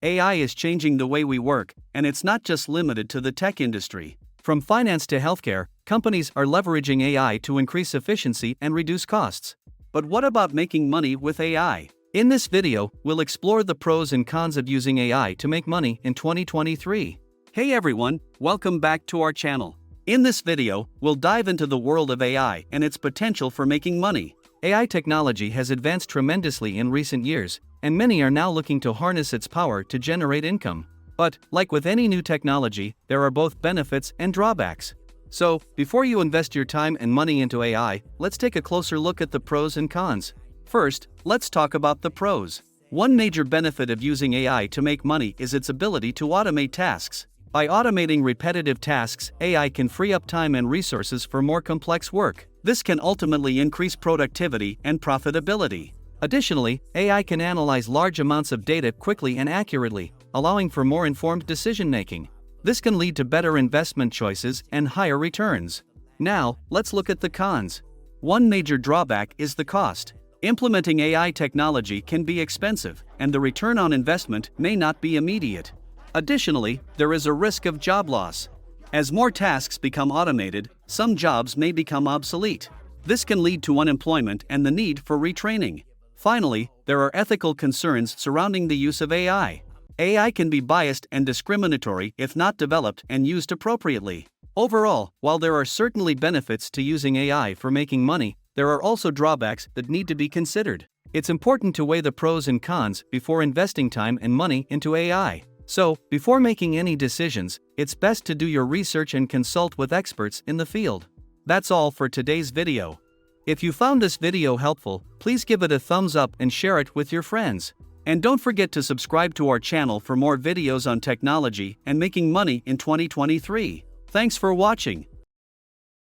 AI is changing the way we work, and it's not just limited to the tech industry. From finance to healthcare, companies are leveraging AI to increase efficiency and reduce costs. But what about making money with AI? In this video, we'll explore the pros and cons of using AI to make money in 2023. Hey everyone, welcome back to our channel. In this video, we'll dive into the world of AI and its potential for making money. AI technology has advanced tremendously in recent years, and many are now looking to harness its power to generate income. But, like with any new technology, there are both benefits and drawbacks. So, before you invest your time and money into AI, let's take a closer look at the pros and cons. First, let's talk about the pros. One major benefit of using AI to make money is its ability to automate tasks. By automating repetitive tasks, AI can free up time and resources for more complex work. This can ultimately increase productivity and profitability. Additionally, AI can analyze large amounts of data quickly and accurately, allowing for more informed decision-making. This can lead to better investment choices and higher returns. Now, let's look at the cons. One major drawback is the cost. Implementing AI technology can be expensive, and the return on investment may not be immediate. Additionally, there is a risk of job loss. As more tasks become automated, some jobs may become obsolete. This can lead to unemployment and the need for retraining. Finally, there are ethical concerns surrounding the use of AI. AI can be biased and discriminatory if not developed and used appropriately. Overall, while there are certainly benefits to using AI for making money, there are also drawbacks that need to be considered. It's important to weigh the pros and cons before investing time and money into AI. So, before making any decisions, it's best to do your research and consult with experts in the field. That's all for today's video. If you found this video helpful, please give it a thumbs up and share it with your friends. And don't forget to subscribe to our channel for more videos on technology and making money in 2023. Thanks for watching.